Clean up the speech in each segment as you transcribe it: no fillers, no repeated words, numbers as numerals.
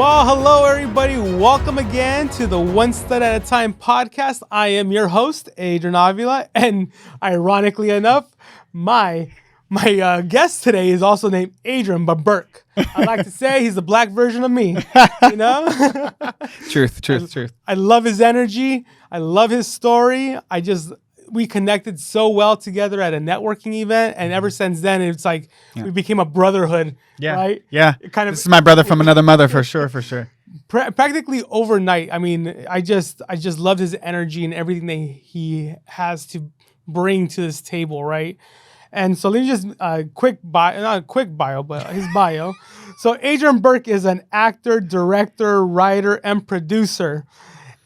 Well, hello everybody. Welcome again to the One Stud at a Time podcast. I am your host, Adrian Avila, and ironically enough, my guest today is also named Adrian Burks. I like to say he's the black version of me, you know? Truth. I love his energy. I love his story. We connected so well together at a networking event, and ever since then, it's like we became a brotherhood, right? Yeah. This is my brother from another mother, for sure. Practically overnight. I mean, I just loved his energy and everything that he has to bring to this table, right? And so let me just not a quick bio, but his bio. So Adrian Burks is an actor, director, writer, and producer,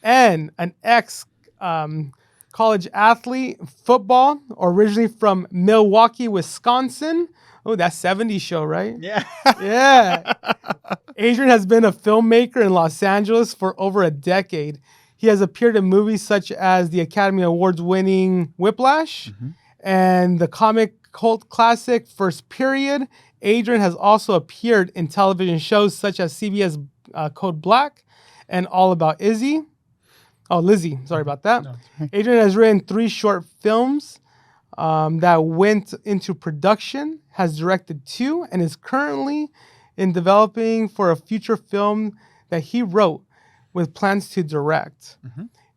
and an ex-college athlete, football, originally from Milwaukee, Wisconsin. Oh, that 70s show, right? Yeah. Yeah. Adrian has been a filmmaker in Los Angeles for over a decade. He has appeared in movies such as the Academy Award-winning WHIPLASH and the comic cult classic First Period. Adrian has also appeared in television shows such as CBS Code Black and All About Lizzie. Sorry about that. No. Adrian has written 3 short films that went into production, has directed 2, and is currently in developing for a future film that he wrote with plans to direct.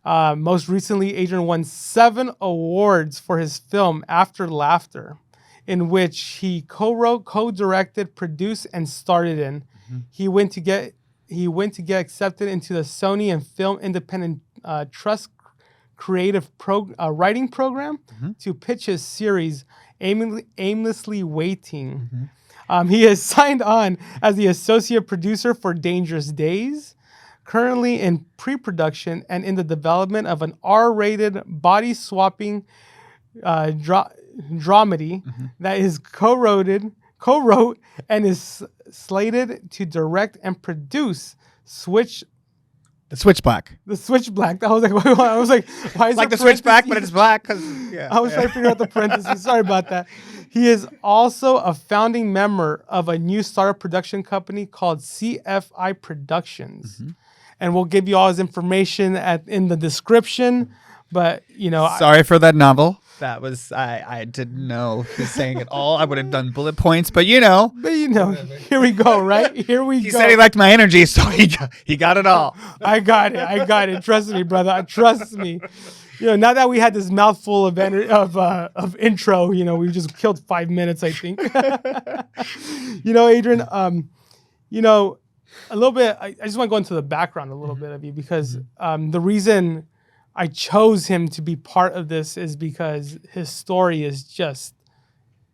Most recently, Adrian won 7 awards for his film After Laughter, in which he co-wrote, co-directed, produced, and starred in. He went to get accepted into the Sony and Film Independent Trust Creative Writing Program to pitch his series, Aimlessly Waiting. He is signed on as the associate producer for Dangerous Days, currently in pre-production and in the development of an R-rated body-swapping dramedy that is co-wrote and is slated to direct and produce The Switchback. The Switchback. I was like, why is like the Switchback, but it's black? I was trying to figure out the parentheses. Sorry about that. He is also a founding member of a new startup production company called CFI Productions. And we'll give you all his information in the description. But, sorry for that novel. That was, I didn't know he was saying it all. I would have done bullet points, but here we go, right? Here we go. He said he liked my energy, so he got it all. I got it. Trust me, brother. Trust me. Now that we had this mouthful of intro, we just killed 5 minutes, I think. Adrian, a little bit, I just want to go into the background a little bit of you because the reason I chose him to be part of this is because his story is just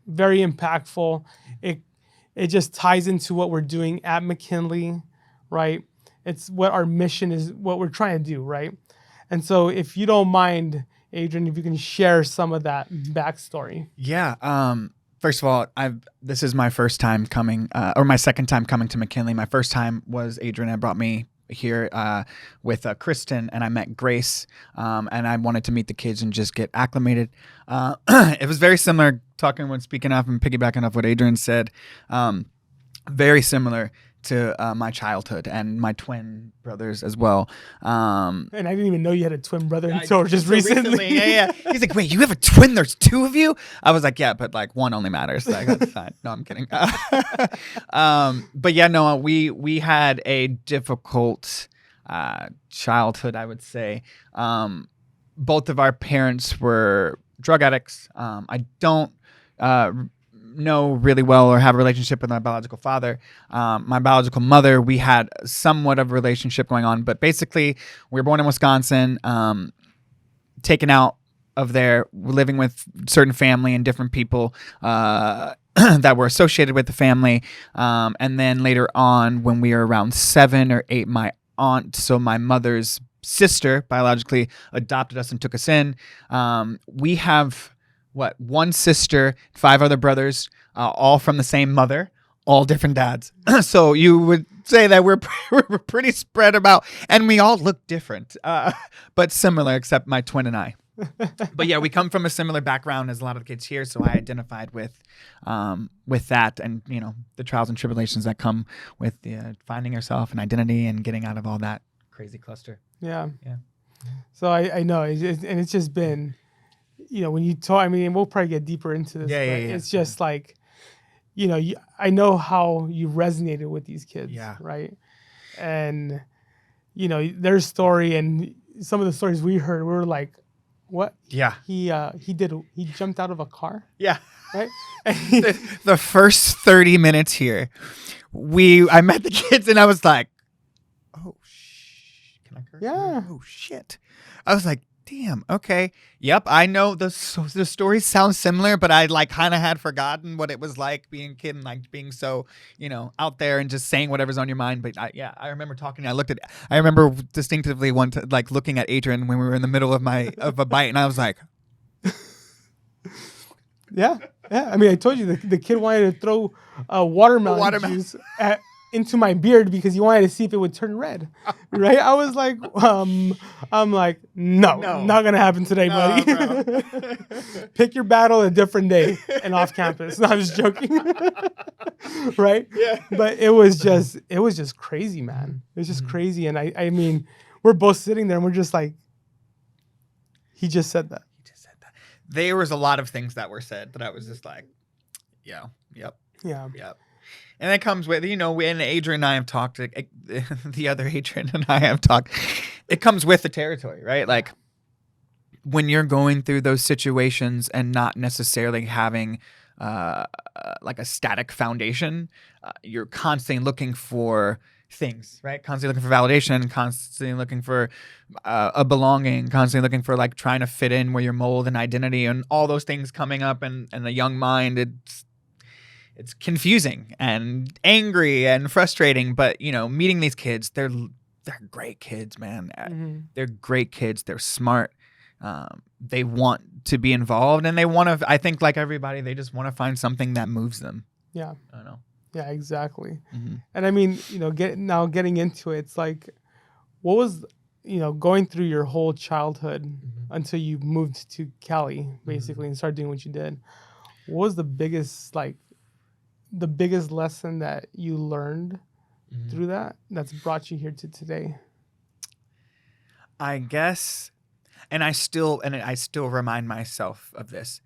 very impactful. It just ties into what we're doing at McKinley, right? It's what our mission is, what we're trying to do, right? And so if you don't mind, Adrian, if you can share some of that backstory. Yeah. First of all, this is my first time coming, or my second time coming to McKinley. My first time was Adrian had brought me here with Kristen, and I met Grace, and I wanted to meet the kids and just get acclimated. It was very similar, speaking off and piggybacking off what Adrian said, very similar to my childhood and my twin brothers as well. And I didn't even know you had a twin brother until just recently. Yeah. He's like, wait, you have a twin? There's 2 of you? I was like, yeah, but like one only matters. Like, that's fine. No, I'm kidding. But yeah, no, we had a difficult childhood, I would say. Both of our parents were drug addicts. I don't know really well or have a relationship with my biological father. My biological mother, we had somewhat of a relationship going on, but basically we were born in Wisconsin, taken out of there, living with certain family and different people that were associated with the family. And then later on, when we were around 7 or 8, my aunt, so my mother's sister, biologically adopted us and took us in. We have one sister, 5 other brothers, all from the same mother, all different dads. So you would say that we're pretty spread about, and we all look different, but similar, except my twin and I. But yeah, we come from a similar background as a lot of the kids here, so I identified with that, and the trials and tribulations that come with finding yourself and identity and getting out of all that crazy cluster. Yeah. Yeah. So I know, and it's just been, when you talk. I mean, we'll probably get deeper into this. Yeah. It's just like, I know how you resonated with these kids. Yeah. Right. And their story and some of the stories we heard, we were like, what? Yeah. He jumped out of a car. Yeah. Right. The first 30 minutes here, I met the kids and I was like, oh, can I curse? Yeah. Oh shit. I was like, damn. Okay. Yep. I know the stories sound similar, but I kind of had forgotten what it was like being a kid and being so, out there and just saying whatever's on your mind. But I remember talking. I remember distinctively looking at Adrian when we were in the middle of a bite, and I was like, yeah. I mean, I told you the kid wanted to throw watermelon juice into my beard because he wanted to see if it would turn red, right? I was like, I'm like, no, not gonna happen today, buddy. Pick your battle a different day and off campus. No, I'm just joking, right? Yeah. But it was just crazy, man. It was just crazy, and I mean, we're both sitting there and we're just like, he just said that. There was a lot of things that were said that I was just like, yep. And it comes with, when Adrian and I have talked, the other Adrian and I have talked, it comes with the territory, right? Like when you're going through those situations and not necessarily having a static foundation, you're constantly looking for things, right? Constantly looking for validation, constantly looking for a belonging, constantly looking for trying to fit in where your mold and identity and all those things coming up, and the young mind, it's confusing and angry and frustrating. But meeting these kids, they're great kids, man. Mm-hmm. They're great kids. They're smart. They want to be involved, and they want to. I think, like everybody, they just want to find something that moves them. Yeah. I don't know. Yeah, exactly. Mm-hmm. And I mean, getting into it, it's like, what was, going through your whole childhood until you moved to Cali, basically, and started doing what you did. What was the biggest lesson that you learned through that's brought you here to today? I guess, and I still remind myself of this.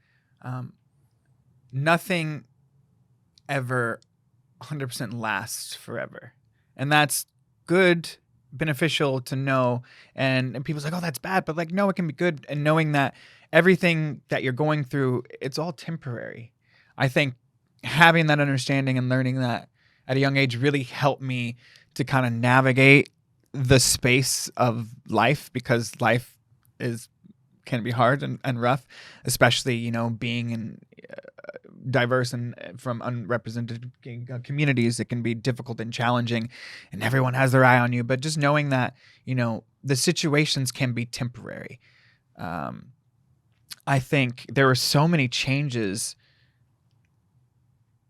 Nothing ever 100% lasts forever, and that's good, beneficial to know. And people's like, oh, that's bad, but no, it can be good. And knowing that everything that you're going through, it's all temporary. I think having that understanding and learning that at a young age really helped me to kind of navigate the space of life, because life can be hard and rough, especially being in diverse and from unrepresented communities. It can be difficult and challenging, and everyone has their eye on you. But just knowing that the situations can be temporary. I think there were so many changes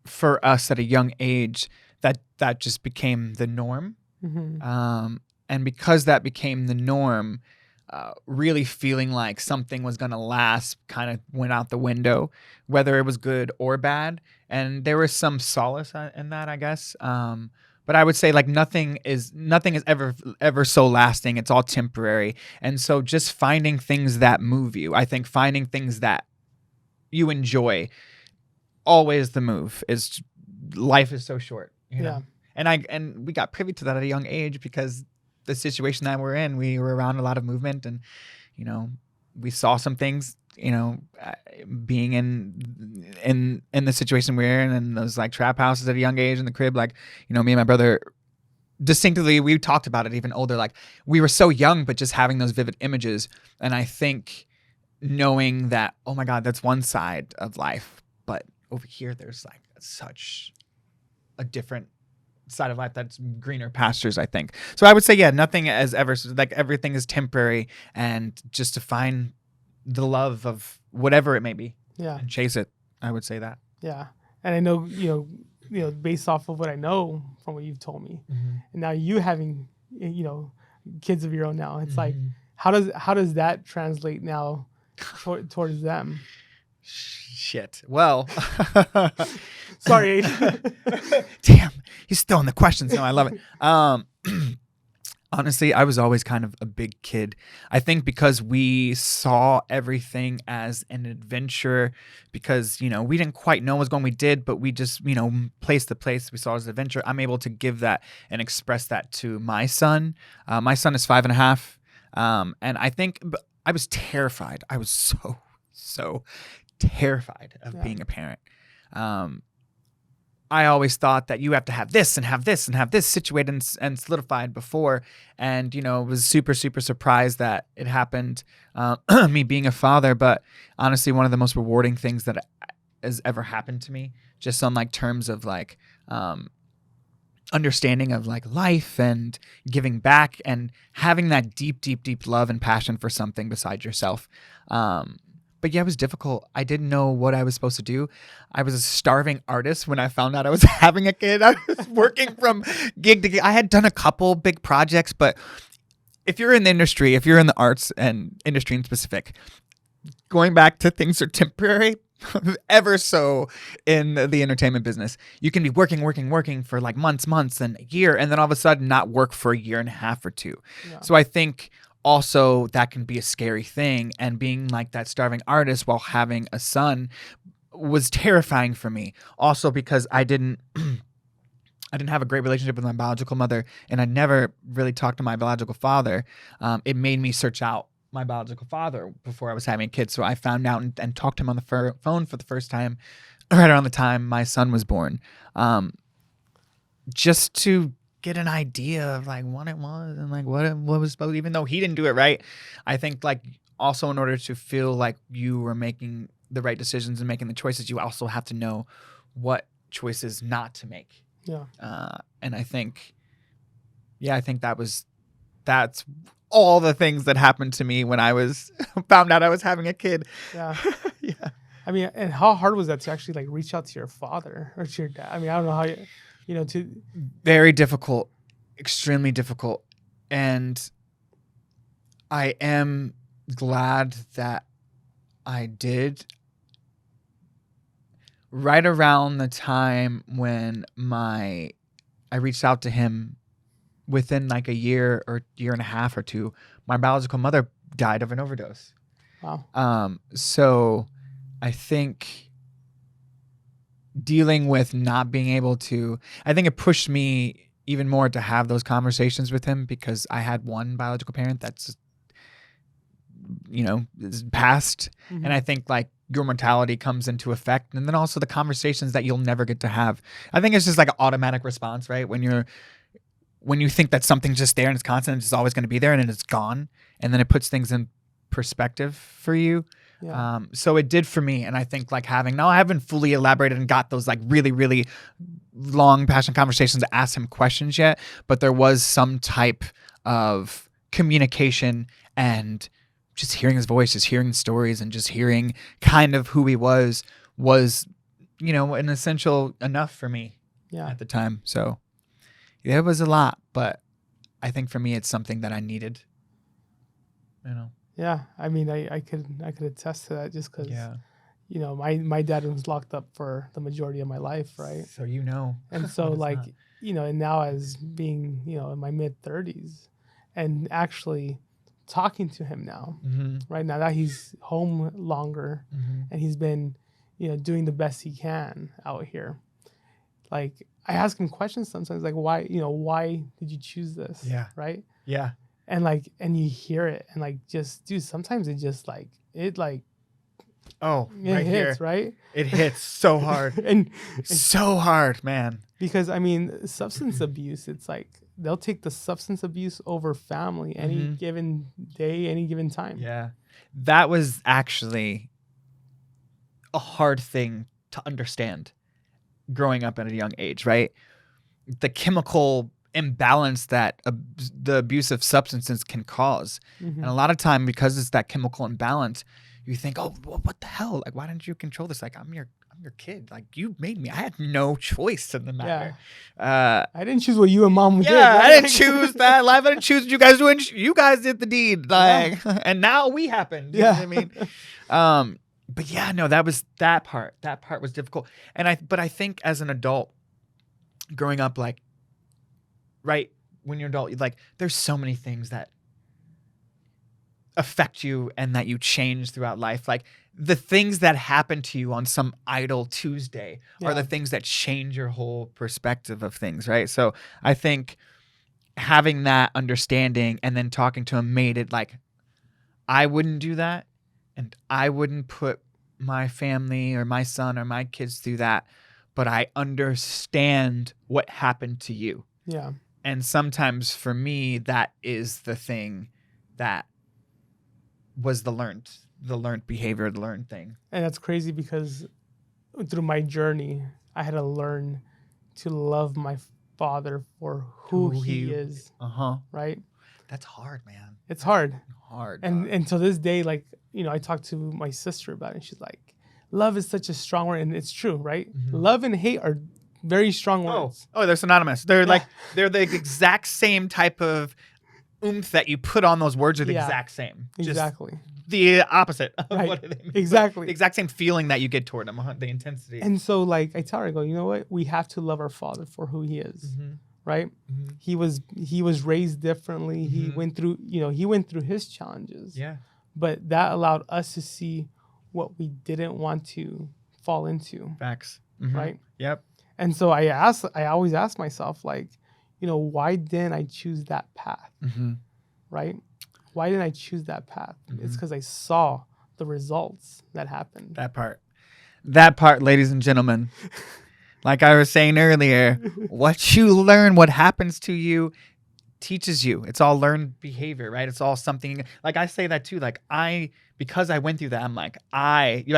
for us at a young age that just became the norm. Mm-hmm. And because that became the norm, really feeling like something was going to last kind of went out the window, whether it was good or bad. And there was some solace in that, I guess. But I would say nothing is ever so lasting. It's all temporary. And so just finding things that move you, I think finding things that you enjoy, always the move. Is life is so short, know? And we got privy to that at a young age because the situation that we're in, we were around a lot of movement, and we saw some things, being in the situation we're in, and those trap houses at a young age in the crib, me and my brother distinctively, we talked about it even older, we were so young, but just having those vivid images. And I think knowing that, oh my God, that's one side of life, but over here there's such a different side of life that's greener pastures, I think. So I would say, nothing as ever, everything is temporary, and just to find the love of whatever it may be, and chase it. I would say that. Yeah. And I know, based off of what I know from what you've told me, and now you having, kids of your own now, it's how does that translate now towards them? Shit. Well, Sorry, Adrian. damn, he's throwing the questions. No, I love it. Honestly, I was always kind of a big kid. I think because we saw everything as an adventure, because, you know, we didn't quite know what was going on. We did, but we just, you know, place to place, we saw it as an adventure. I'm able to give that and express that to my son. My son is 5.5. And I think I was terrified. I was so terrified of being a parent. I always thought that you have to have this and have this and have this situated and solidified before. And, you know, was super surprised that it happened, me being a father. But honestly, one of the most rewarding things that has ever happened to me, just on like terms of like understanding of like life and giving back and having that deep love and passion for something besides yourself. But yeah, it was difficult. I didn't know what I was supposed to do. I was a starving artist when I found out I was having a kid. I was working from gig to gig. I had done a couple big projects, but if you're in the industry, if you're in the arts and industry in specific, going back to things are temporary, ever so in the entertainment business. You can be working for like months and a year, and then all of a sudden not work for a year and a half or two. Yeah. So I think also that can be a scary thing, and being like that starving artist while having a son was terrifying for me. Also because I didn't have a great relationship with my biological mother, and I never really talked to my biological father. It made me search out my biological father before I was having kids. So I found out and talked to him on the phone for the first time right around the time my son was born, just to get an idea of like what it was and like what was supposed, even though he didn't do it right. I think like also in order to feel like you were making the right decisions and making the choices, you also have to know what choices not to make. Yeah. And I think that's all the things that happened to me when I was found out I was having a kid. Yeah. Yeah. I mean, and how hard was that to actually like reach out to your father or to your dad? I mean, I don't know how very difficult, extremely difficult. And I am glad that I did. Right around the time when I reached out to him, within like a year or year and a half or two, my biological mother died of an overdose. Wow. So I think dealing with not being able to, I think it pushed me even more to have those conversations with him, because I had one biological parent that's, you know, is passed. Mm-hmm. And I think like your mortality comes into effect. And then also the conversations that you'll never get to have. I think it's just like an automatic response, right? When you think that something's just there and it's constant and it's always going to be there, and then it's gone, and then it puts things in perspective for you. Yeah. So it did for me. And I think like I haven't fully elaborated and got those like really long, passionate conversations to ask him questions yet, but there was some type of communication, and just hearing his voice, just hearing stories, and just hearing kind of who he was, you know, an essential enough for me at the time. So it was a lot, but I think for me, it's something that I needed, you know? Yeah. I mean, I could attest to that, just because, you know, my dad was locked up for the majority of my life. Right. So, you know, and so like, you know, and now as being, you know, in my mid 30s and actually talking to him now, right now that he's home longer, and he's been, you know, doing the best he can out here. Like, I ask him questions sometimes, like, why did you choose this? Yeah. Right. Yeah. And like, and you hear it, and like, just, dude, sometimes it just like, it like, oh, it right hits, here. Right? It hits so hard. and so hard, man. Because I mean, substance abuse, it's like, they'll take the substance abuse over family any given day, any given time. Yeah. That was actually a hard thing to understand growing up at a young age, right? The chemical imbalance that the abuse of substances can cause. And a lot of time, because it's that chemical imbalance, you think, oh, well, what the hell? Like, why didn't you control this? Like, I'm your kid. Like, you made me. I had no choice in the matter. I didn't choose what you and mom did. Yeah, Right? I didn't choose that life. I didn't choose what you guys doing. You guys did the deed. Like, and now we happened. You know what I mean? But yeah, no, that part. That part was difficult. But I think as an adult, growing up, like, right when you're an adult, like, there's so many things that affect you and that you change throughout life. Like, the things that happen to you on some idle Tuesday are the things that change your whole perspective of things, right? So I think having that understanding and then talking to him made it like, I wouldn't do that, and I wouldn't put my family or my son or my kids through that, but I understand what happened to you. Yeah. And sometimes for me, that is the thing that was the learned behavior, the learned thing. And that's crazy because through my journey, I had to learn to love my father for who he is. Right? That's hard, man. It's hard. Hard. And to this day, like, you know, I talked to my sister about it, and she's like, love is such a strong word. And it's true, right? Love and hate are very strong words. Oh, they're synonymous. They're like, they're the exact same type of oomph that you put on those words are the exact same. Exactly. Just the opposite of what they mean. Exactly. The exact same feeling that you get toward them, the intensity. And so, like, I tell her, I go, you know what? We have to love our father for who he is, right? He was raised differently. He went through, his challenges. Yeah. But that allowed us to see what we didn't want to fall into. Facts. Right? Yep. And so I always ask myself, like, why didn't I choose that path? Right? Why didn't I choose that path? It's because I saw the results that happened. That part, ladies and gentlemen, like I was saying earlier, what you learn, what happens to you, teaches you. It's all learned behavior, right? It's all something, like I say that too, like because I went through that, I'm like,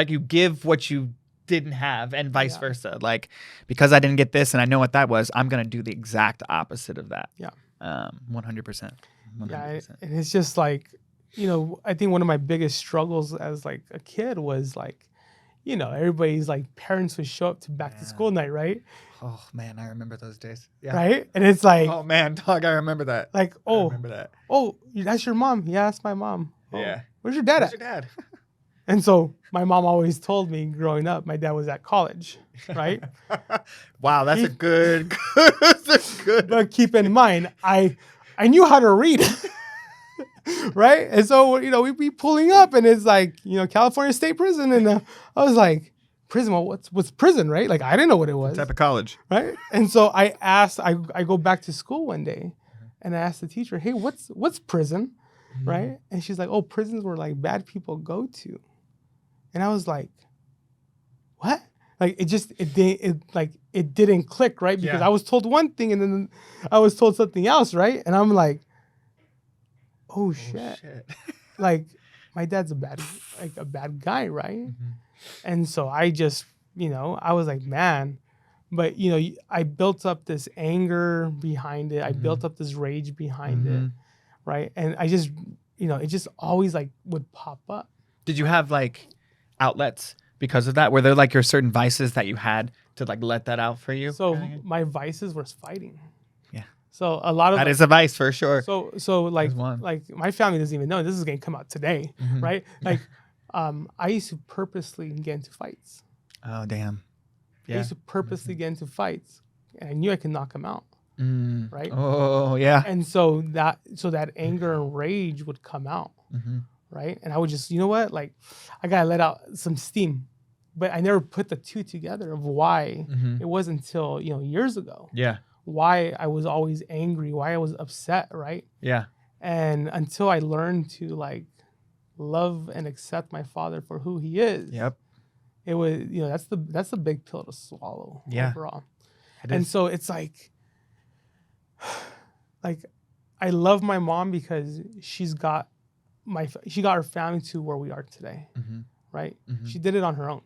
you give what you didn't have and vice versa. Like, because I didn't get this and I know what that was, I'm going to do the exact opposite of that. Yeah. 100%. Yeah, and it's just like, I think one of my biggest struggles as like a kid was like, everybody's like parents would show up to back to school night, right? Oh man, I remember those days. Yeah. Right? And it's like, oh man, dog, I remember that. Like, I remember that. Oh, that's your mom. Yeah, that's my mom. Oh, yeah. Where's your dad Where's at? your dad? And so my mom always told me growing up, my dad was at college, right? Wow, that's a good. But keep in mind, I knew how to read, right? And so, we'd be pulling up and it's like, California State Prison. And I was like, prison, well, what's prison, right? Like, I didn't know what it was. What type of college? Right? And so I asked, I go back to school one day and I asked the teacher, hey, what's prison, right? And she's like, oh, prisons where like bad people go to. And I was like, what? Like, it didn't click, right? Because I was told one thing and then I was told something else, right? And I'm like, oh shit. Like, my dad's a bad guy, right? And so I just, I was like, man, but I built up this anger behind it. I built up this rage behind it, right? And I just, it just always like would pop up. Did you have like outlets because of that? Were there like your certain vices that you had to like let that out for you? So my vices was fighting. Yeah. So a lot of that is a vice for sure. So like my family doesn't even know this is going to come out today, right? Like, I used to purposely get into fights. Oh damn! Yeah. I used to purposely get into fights, and I knew I could knock them out. Right? Oh yeah. And so that anger and rage would come out. Right? And I would just, what? Like, I gotta let out some steam. But I never put the two together of why. It wasn't until, years ago. Yeah. Why I was always angry, why I was upset, right? Yeah. And until I learned to like love and accept my father for who he is. Yep. It was, that's the big pill to swallow overall. And so it's like I love my mom because she got her family to where we are today, right? She did it on her own,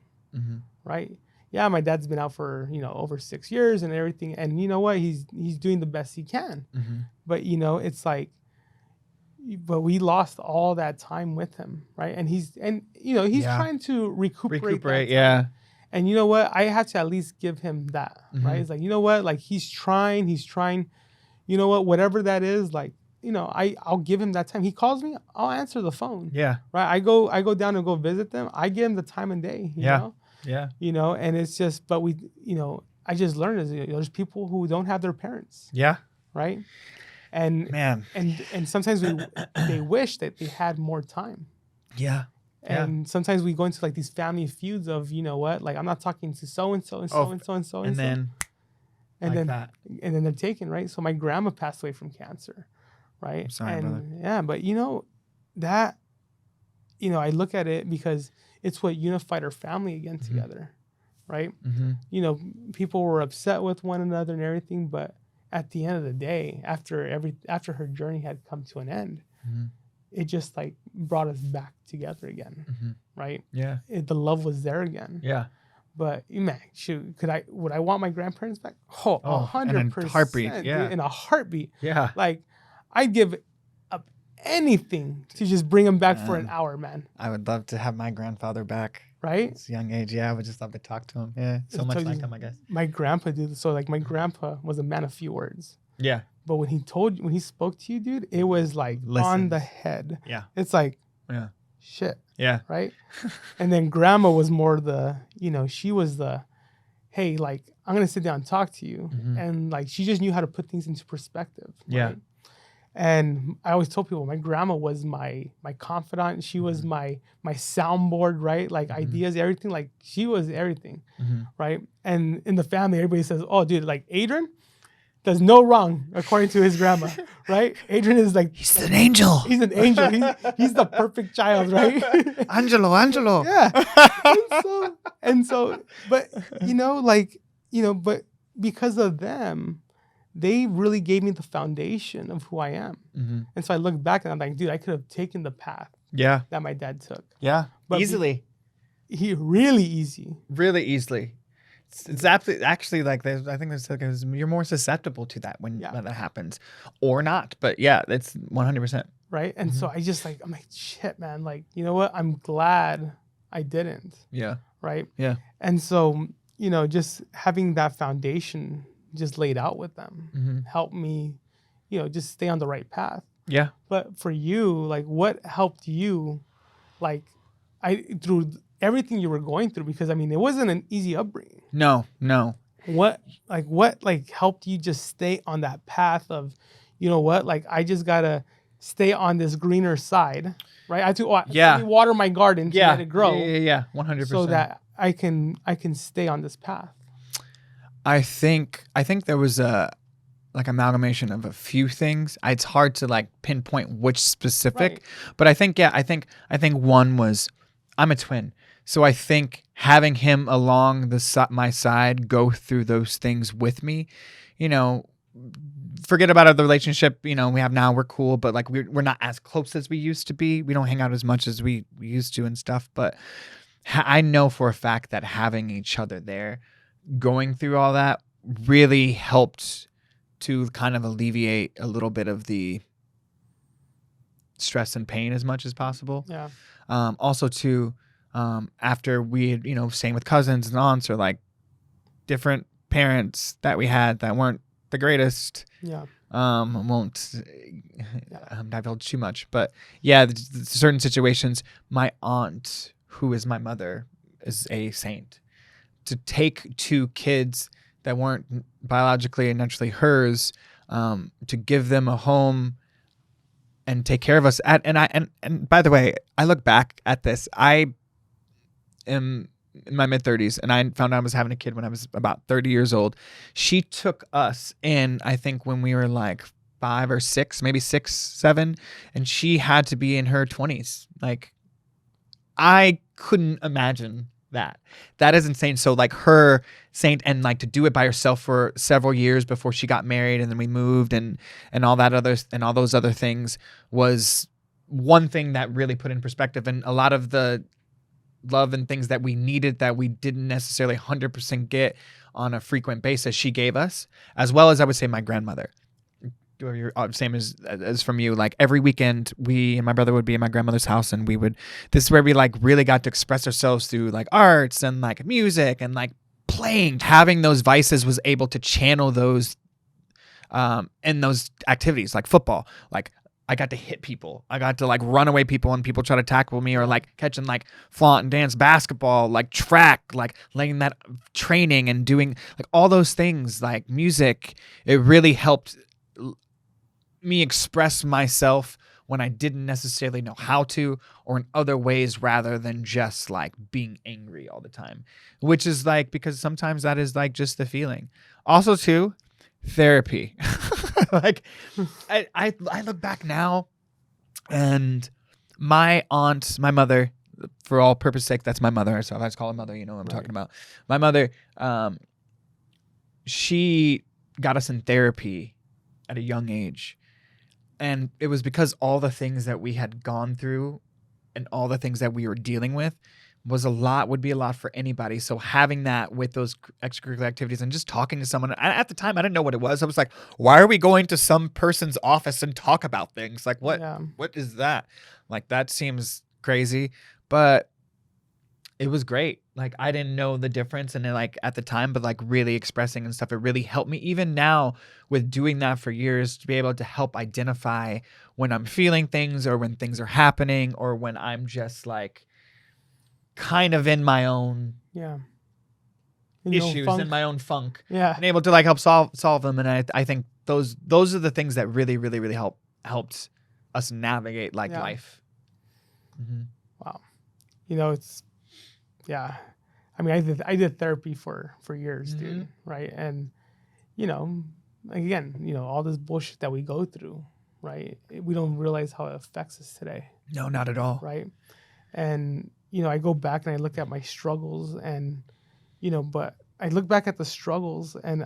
right? Yeah, my dad's been out for over 6 years and everything, and you know what? He's doing the best he can. But it's like but we lost all that time with him, right? And he's Yeah. trying to recuperate that time. Yeah. And you know what? I had to at least give him that, right? It's like, you know what? Like he's trying, you know what? Whatever that is, like, I'll give him that time. He calls me, I'll answer the phone. Yeah. Right. I go down and go visit them. I give him the time and day, you know? Yeah. And it's just, but I just learned is there's people who don't have their parents. Yeah. Right. And man. And sometimes they wish that they had more time. Yeah. And sometimes we go into like these family feuds of, you know what, like I'm not talking to so and so and so and so and so and then and then they're taken, right? So my grandma passed away from cancer, right? I'm sorry, and brother. yeah, but that I look at it because it's what unified our family again together, right? People were upset with one another and everything, but at the end of the day, after her journey had come to an end, it just like brought us back together again, right? Yeah. The love was there again. Yeah. But man, shoot, would I want my grandparents back? 100%. In a heartbeat. Yeah. Dude, in a heartbeat. Yeah. Like I'd give up anything to just bring them back for an hour, man. I would love to have my grandfather back. Right? At this young age. Yeah, I would just love to talk to him. Yeah. So much like him, I guess. My grandpa did. So like my grandpa was a man of few words. Yeah. But when he spoke to you, dude, it was like on the head. Yeah. It's like, shit. Yeah. Right. And then grandma was more she was the, hey, like, I'm going to sit down and talk to you. And like, she just knew how to put things into perspective. Right? Yeah. And I always told people my grandma was my confidant. She was my soundboard, right? Like ideas, everything. Like she was everything. Right. And in the family, everybody says, oh, dude, like Adrian does no wrong according to his grandma, right? Adrian is like he's an angel. He's an angel. He's the perfect child, right? Angelo. Yeah. And so, but but because of them, they really gave me the foundation of who I am. And so I look back and I'm like, dude, I could have taken the path that my dad took. Yeah. But easily. Really easy. Really easily. It's actually like I think there's you're more susceptible to that when that happens, or not. But yeah, it's 100%. Right. And so I'm like, shit, man. Like, you know what? I'm glad I didn't. Yeah. Right. Yeah. And so, just having that foundation just laid out with them helped me, just stay on the right path. Yeah. But for you, like, what helped you, like, through everything you were going through? Because I mean, it wasn't an easy upbringing. No. What helped you just stay on that path of, you know what, like I just gotta stay on this greener side, right? I have to water my garden to let it grow. Yeah, 100%. So that I can stay on this path. I think there was a like amalgamation of a few things. It's hard to like pinpoint which specific, but I think one was I'm a twin. So I think having him along my side go through those things with me, forget about the relationship, we have now, we're cool, but like we're not as close as we used to be. We don't hang out as much as we used to and stuff. But I know for a fact that having each other there, going through all that really helped to kind of alleviate a little bit of the stress and pain as much as possible. Yeah. Also too, after we had, same with cousins and aunts or like different parents that we had that weren't the greatest. Yeah. Won't divulge too much, but yeah, certain situations, my aunt, who is my mother, is a saint. To take two kids that weren't biologically and naturally hers, to give them a home and take care of us. And by the way, I look back at this. I am in my mid-30s, and I found out I was having a kid when I was about 30 years old. She took us in, I think, when we were like 5 or 6, maybe 6, 7, and she had to be in her 20s. Like, I couldn't imagine that. That is insane. So like her saint, and like to do it by herself for several years before she got married, and then we moved and all that others and all those other things was one thing that really put in perspective. And a lot of the love and things that we needed that we didn't necessarily 100% get on a frequent basis, she gave us, as well as I would say my grandmother. same as from you. Like every weekend, we and my brother would be at my grandmother's house, and this is where we like really got to express ourselves through like arts and like music and like playing. Having those vices was able to channel those in those activities like football. Like I got to hit people. I got to like run away people when people try to tackle me, or like catching like flaunt and dance basketball, like track, like laying that training and doing like all those things, like music. It really helped me express myself when I didn't necessarily know how to, or in other ways rather than just like being angry all the time, which is like, because sometimes that is like just the feeling. Also too, therapy. Like I look back now, and my aunt, my mother, for all purpose sake, that's my mother, so if I just call her mother, you know what I'm talking about. My mother, she got us in therapy at a young age, and it was because all the things that we had gone through and all the things that we were dealing with would be a lot for anybody. So having that with those extracurricular activities and just talking to someone, at the time I didn't know what it was. I was like, why are we going to some person's office and talk about things? Like what is that? Like that seems crazy, but it was great. Like I didn't know the difference, and then like at the time, but like really expressing and stuff, it really helped me even now with doing that for years, to be able to help identify when I'm feeling things, or when things are happening, or when I'm just like kind of in my own issues, in my own funk, and able to like help solve them. And I think those are the things that really helped us navigate like life. Mm-hmm. Wow. You know, it's I mean, I did therapy for years, dude, right? And you know, again, you know, all this bullshit that we go through, right? We don't realize how it affects us today. No, not at all. Right? And you know, I go back and I look at my struggles, and you know, but I look back at the struggles, and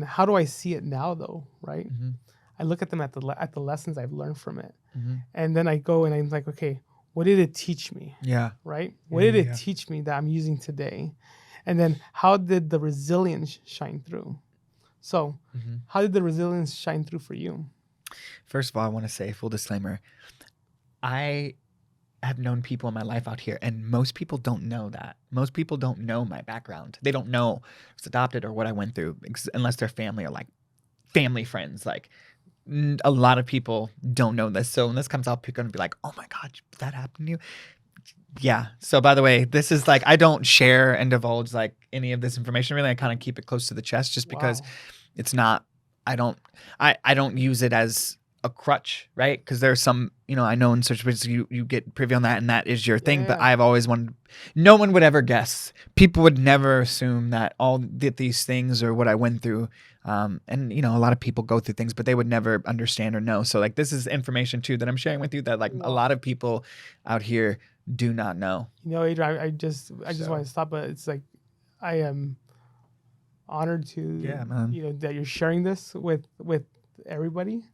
how do I see it now, though, right? Mm-hmm. I look at them at the lessons I've learned from it, and then I go and I'm like, okay, what did it teach me? Yeah. Right? What did it teach me that I'm using today? And then how did the resilience shine through? So, how did the resilience shine through for you? First of all, I want to say, full disclaimer, I have known people in my life out here, and most people don't know that. Most people don't know my background. They don't know I was adopted or what I went through, unless they're family or like family friends. Like a lot of people don't know this. So when this comes out, people are going to be like, oh my God, that happened to you? Yeah. So by the way, this is like, I don't share and divulge like any of this information. Really, I kind of keep it close to the chest, just because it's not, I don't use it as a crutch, right? Because there's some, you know, I know in such ways you get privy on that, and that is your thing. But I've always wanted, no one would ever guess. People would never assume that these things or what I went through. And you know, a lot of people go through things, but they would never understand or know. So like, this is information too that I'm sharing with you that like a lot of people out here do not know. You know, Adrian, I just want to stop, but it's like, I am honored to, you know, that you're sharing this with everybody.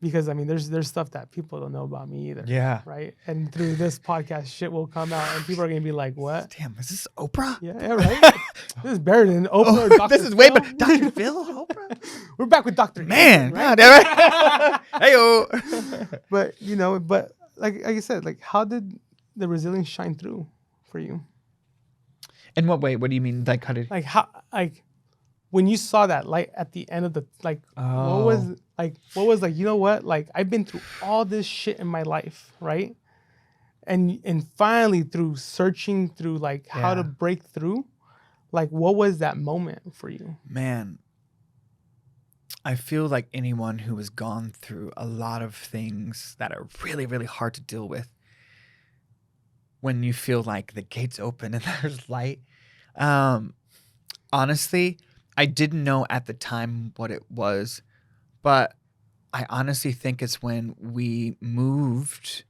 Because I mean, there's stuff that people don't know about me either. Yeah. Right. And through this podcast, shit will come out, and people are gonna be like, "What? Damn, is this Oprah? Yeah, right. This is better than Oprah. Or Dr. This is way better. Dr. Phil, Oprah. We're back with Dr. Man, right? Hey-o. But you know, like I said, like, how did the resilience shine through for you? In what way? What do you mean? Like, how did? Like how? Like when you saw that light at the end of the what was like, you know what? Like, I've been through all this shit in my life, right? And finally, through searching through like how to break through, like, what was that moment for you? Man, I feel like anyone who has gone through a lot of things that are really, really hard to deal with, when you feel like the gates open and there's light, honestly, I didn't know at the time what it was, but I honestly think it's when we moved.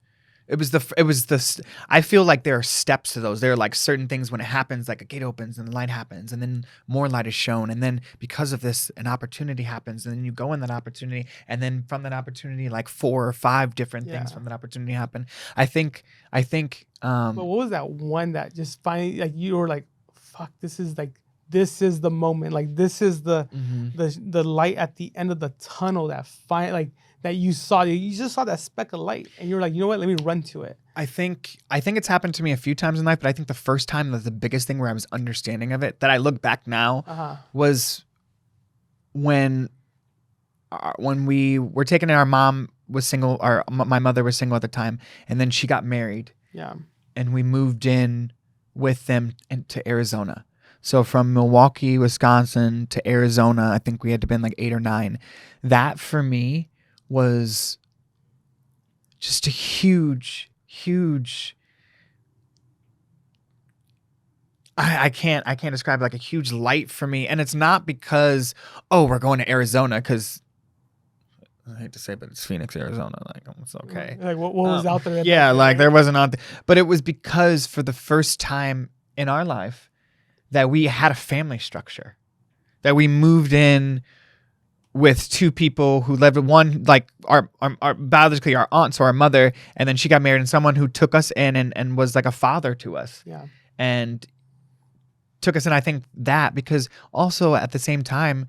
I feel like there are steps to those. There are like certain things when it happens, like a gate opens and the light happens, and then more light is shown. And then because of this, an opportunity happens, and then you go in that opportunity. And then from that opportunity, like 4 or 5 different things from that opportunity happen. I think, but what was that one that just finally, like, you were like, fuck, this is like this is the moment. Like this is the light at the end of the tunnel that you saw. You just saw that speck of light, and you were like, you know what? Let me run to it. I think it's happened to me a few times in life, but I think the first time that the biggest thing where I was understanding of it, that I look back now, was when we were taken in. Our mom was single, or my mother was single at the time, and then she got married. Yeah. And we moved in with them to Arizona. So from Milwaukee, Wisconsin to Arizona, I think we had to been like 8 or 9. That for me was just a huge I can't describe it, like a huge light for me. And it's not because, oh, we're going to Arizona, because I hate to say it, but it's Phoenix, Arizona. Like, it's okay. Like what was out there? Yeah, like there wasn't out there. But it was because for the first time in our life that we had a family structure, that we moved in with 2 people who lived with one, like our biologically our aunt, so our mother, and then she got married, and someone who took us in and was like a father to us. Yeah. And took us in. I think that because also at the same time,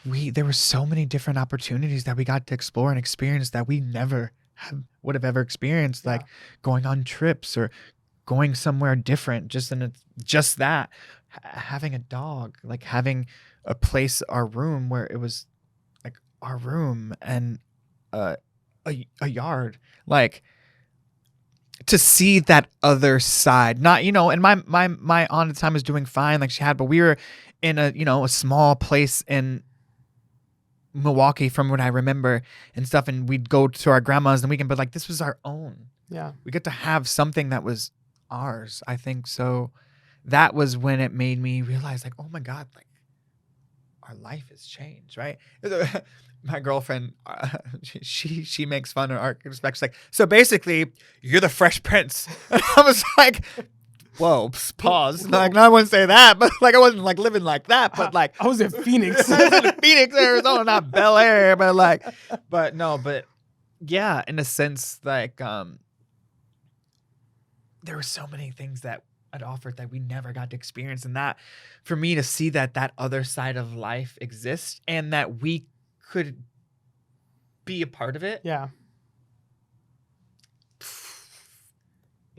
there were so many different opportunities that we got to explore and experience that we never would have ever experienced, like going on trips or going somewhere different. Just that, having a dog, like having a place, our room, where it was like our room and a yard, like to see that other side. Not, and my aunt at the time was doing fine, like she had, but we were in a small place in Milwaukee from what I remember and stuff, and we'd go to our grandma's and weekend, but like this was our own. Yeah. We get to have something that was ours, I think. So that was when it made me realize, like, oh my God, like our life has changed, right? My girlfriend, she makes fun of our respect. She's like, so basically you're the Fresh Prince. And I was like, whoa, pause. Like, no, I wouldn't say that, but like I wasn't like living like that, but like I was in Phoenix. I was in Phoenix, Arizona, not Bel Air, but yeah, in a sense, like there were so many things that it offered that we never got to experience, and that for me to see that other side of life exists and that we could be a part of it. Yeah.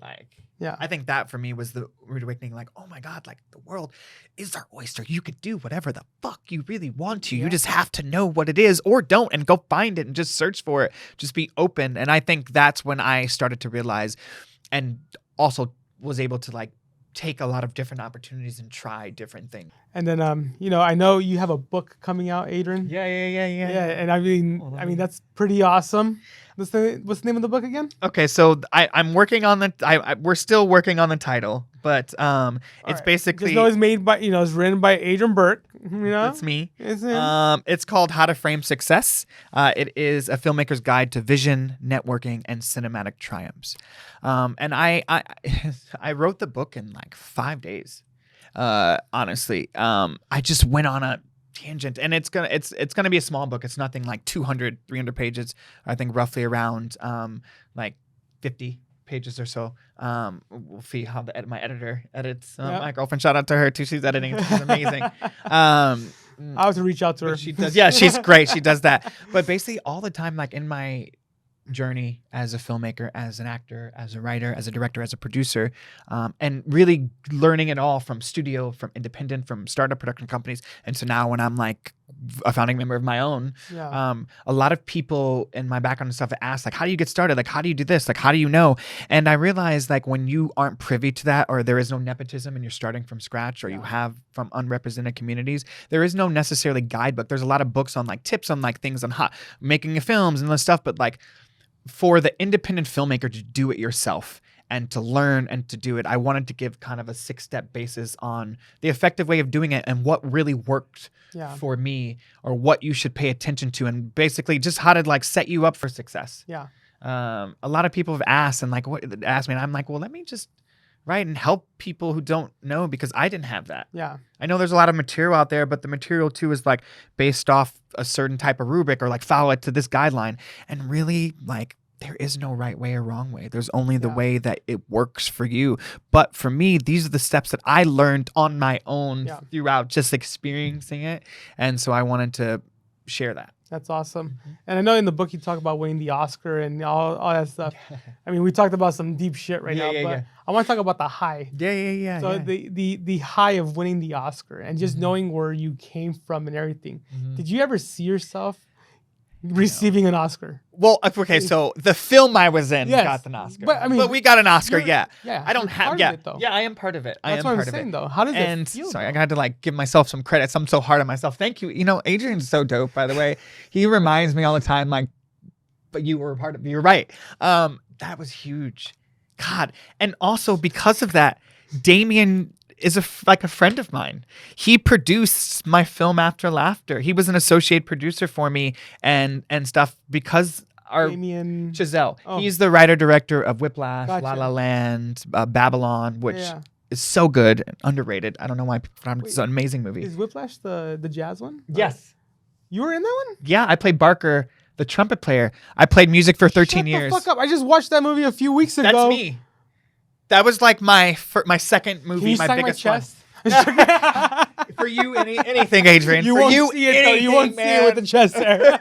Like, yeah, I think that for me was the rude awakening. Like, oh my God, like the world is our oyster. You could do whatever the fuck you really want to. You just have to know what it is, or don't, and go find it and just search for it. Just be open. And I think that's when I started to realize, and also was able to like take a lot of different opportunities and try different things. And then, I know you have a book coming out, Adrian. Yeah. And I mean, that's pretty awesome. What's the name of the book again? Okay, so I'm working on we're still working on the title, but it's basically. Just know it's made by, it's written by Adrian Burks. That's me. It's him. It's called How to Frame Success. It is a filmmaker's guide to vision, networking, and cinematic triumphs. And I wrote the book in like 5 days. Honestly, I just went on a tangent, and it's gonna be a small book. It's nothing like 200, 300 pages. I think roughly around like 50 pages or so. We'll see how my editor edits. My girlfriend, shout out to her too. She's editing. She's amazing. I have to reach out to her. She does. Yeah, she's great. She does that. But basically, all the time, like in my journey as a filmmaker, as an actor, as a writer, as a director, as a producer, and really learning it all from studio, from independent, from startup production companies. And so now when I'm like a founding member of my own, a lot of people in my background and stuff ask, like, how do you get started? Like, how do you do this? Like, how do you know? And I realized, like, when you aren't privy to that, or there is no nepotism and you're starting from scratch, or you have from unrepresented communities, there is no necessarily guidebook. There's a lot of books on like tips on like things on making films and this stuff, but like, for the independent filmmaker to do it yourself and to learn and to do it, I wanted to give kind of a 6-step basis on the effective way of doing it and what really worked for me, or what you should pay attention to, and basically just how to like set you up for success. Yeah. A lot of people have asked me, and I'm like, well, let me just write and help people who don't know, because I didn't have that. Yeah. I know there's a lot of material out there, but the material too is like based off a certain type of rubric, or like follow it to this guideline. And really, like, there is no right way or wrong way. There's only the way that it works for you. But for me, these are the steps that I learned on my own throughout just experiencing it. And so I wanted to share that. That's awesome. And I know in the book you talk about winning the Oscar and all that stuff. I mean, we talked about some deep shit right now, but I want to talk about the high. So the high of winning the Oscar and just knowing where you came from and everything. Did you ever see yourself receiving an Oscar? Well, okay, so the film I was in got an Oscar. But I mean, we got an Oscar, Yeah, I don't have it, though. Yeah, I am part of it. That's what I'm saying, though. How does it feel? Sorry, I had to like give myself some credits. I'm so hard on myself. Thank you. You know, Adrian's so dope, by the way. He reminds me all the time, like, but you were a part of it. You're right. That was huge. God. And also because of that, Damien is a friend of mine. He produced my film After Laughter. He was an associate producer for me and stuff because Damien Chazelle. He's the writer director of Whiplash, La La Land, Babylon, which is so good and underrated. I don't know why. It's an amazing movie. Is Whiplash the jazz one? Yes. You were in that one? Yeah, I played Barker, the trumpet player. I played music for 13 years. Shut the fuck up. I just watched that movie a few weeks ago. That's me. That was like my second movie, Can you my biggest my chest? For you, anything, Adrian. You for won't you, see it, anything, you won't man. see it with the chest there.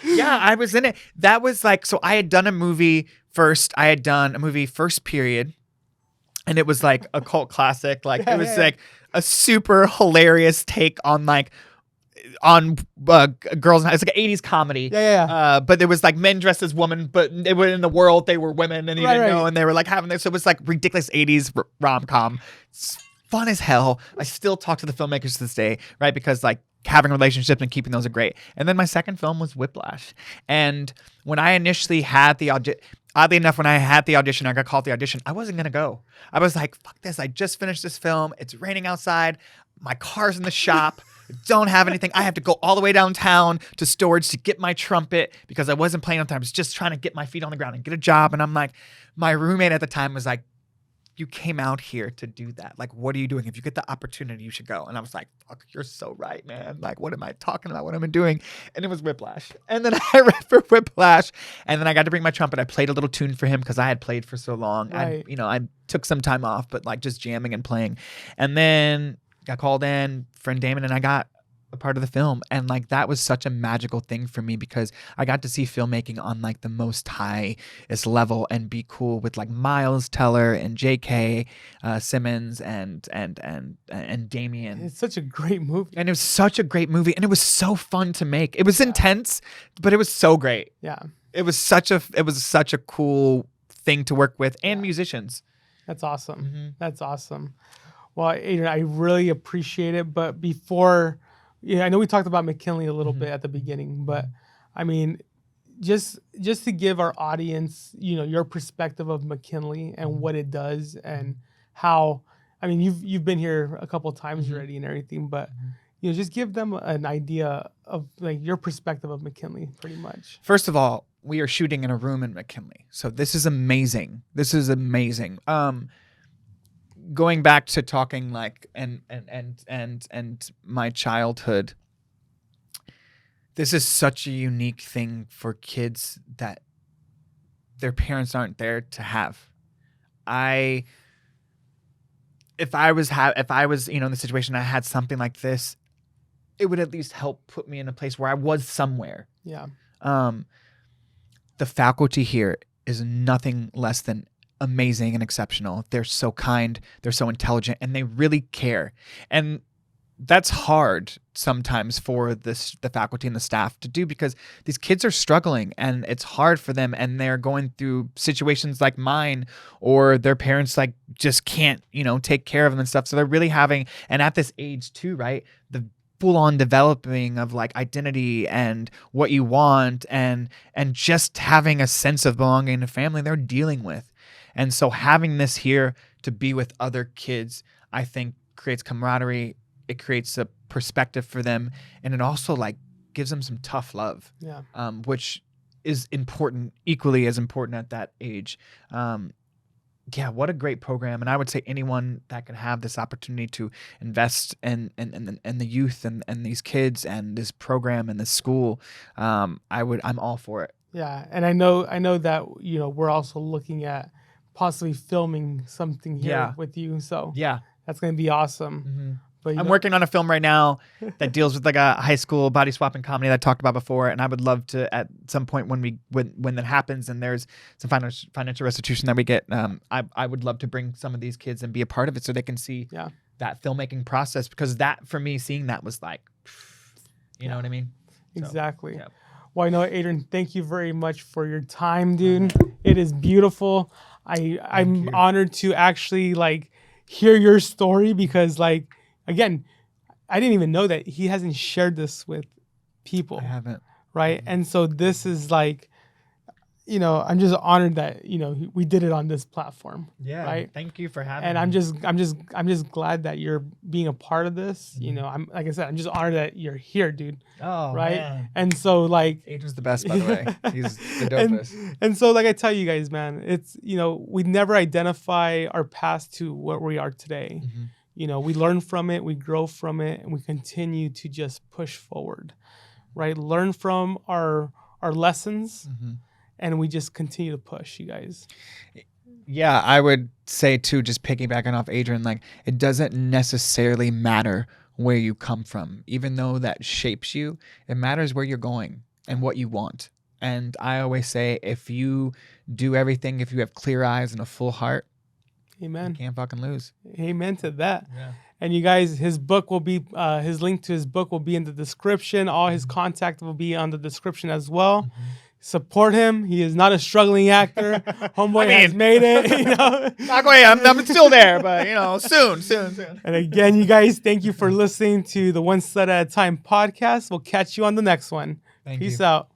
Yeah, I was in it. That was like, so I had done a movie first. I had done a movie First Period, and it was like a cult classic. Like it was like a super hilarious take on girls. It's like an 80s comedy. But it was like men dressed as women, but they were in the world, they were women, and you didn't know, and they were like having this. So it was like ridiculous 80s rom-com. It's fun as hell. I still talk to the filmmakers to this day, right? Because like having relationships and keeping those are great. And then my second film was Whiplash. And when I initially had the audition, oddly enough, when I had the audition, I got called the audition, I wasn't going to go. I was like, fuck this. I just finished this film. It's raining outside. My car's in the shop. Don't have anything. I have to go all the way downtown to storage to get my trumpet because I wasn't playing on time. I was just trying to get my feet on the ground and get a job. And I'm like, my roommate at the time was like, you came out here to do that. Like, what are you doing? If you get the opportunity, you should go. And I was like, fuck, you're so right, man. Like, what am I talking about? What am I doing? And it was Whiplash. And then I read for Whiplash. And then I got to bring my trumpet. I played a little tune for him because I had played for so long. Right. I took some time off, but like just jamming and playing. And then got called in, friend Damon, and I got a part of the film. And like that was such a magical thing for me because I got to see filmmaking on like the most highest level and be cool with like Miles Teller and J.K. Simmons and Damien. It's such a great movie. And it was such a great movie, and it was so fun to make. It was intense, but it was so great. Yeah. It was such a cool thing to work with, and musicians. That's awesome. That's awesome. Well, Adrian, I really appreciate it. But before, I know we talked about McKinley a little bit at the beginning, but I mean, just to give our audience, your perspective of McKinley and what it does and how, I mean, you've been here a couple of times already and everything, but just give them an idea of like your perspective of McKinley, pretty much. First of all, we are shooting in a room in McKinley, so this is amazing. This is amazing. Going back to talking like and my childhood, this is such a unique thing for kids that their parents aren't there to have. If I was in the situation I had something like this, it would at least help put me in a place where I was somewhere. Yeah. The faculty here is nothing less than amazing and exceptional. They're so kind, they're so intelligent, and they really care. And that's hard sometimes for the faculty and the staff to do because these kids are struggling and it's hard for them, and they're going through situations like mine, or their parents like just can't, take care of them and stuff. So they're really having, and at this age too, right? The full-on developing of like identity and what you want and just having a sense of belonging in a family they're dealing with. And so having this here to be with other kids, I think creates camaraderie. It creates a perspective for them. And it also like gives them some tough love, which is important, equally as important at that age. What a great program. And I would say anyone that can have this opportunity to invest in the youth and these kids and this program and this school, I'm all for it. Yeah, and I know that we're also looking at possibly filming something here with you. So Yeah. that's gonna be awesome. But I'm working on a film right now that deals with like a high school body swapping comedy that I talked about before, and I would love to at some point when that happens and there's some financial restitution that we get, I would love to bring some of these kids and be a part of it so they can see that filmmaking process, because that for me, seeing that was like, you know what I mean? Exactly. So, Well, I know, Adrian, thank you very much for your time, dude. It is beautiful. I'm honored to actually like hear your story, because like, again, I didn't even know that he hasn't shared this with people. I haven't. Right. And so this is like, I'm just honored that, we did it on this platform. Yeah. Right. Thank you for having and me. I'm just glad that you're being a part of this. I'm, like I said, I'm just honored that you're here, dude. Oh, right. man. And so like, Adrian's the best, by the way. He's the dopest. and so like I tell you guys, man, it's, we never identify our past to where we are today. We learn from it, we grow from it, and we continue to just push forward, right? Learn from our lessons, and we just continue to push, you guys. Yeah, I would say too, just piggybacking off Adrian, like it doesn't necessarily matter where you come from, even though that shapes you. It matters where you're going and what you want. And I always say, if you do everything, if you have clear eyes and a full heart, amen, you can't fucking lose. Amen to that. Yeah. And you guys, his book will be, his link to his book will be in the description. All his contact will be on the description as well. Support him. He is not a struggling actor. Homeboy has made it. Not quite. I'm still there, but soon. And again, you guys, thank you for listening to the One Stud at a Time podcast. We'll catch you on the next one. Peace out.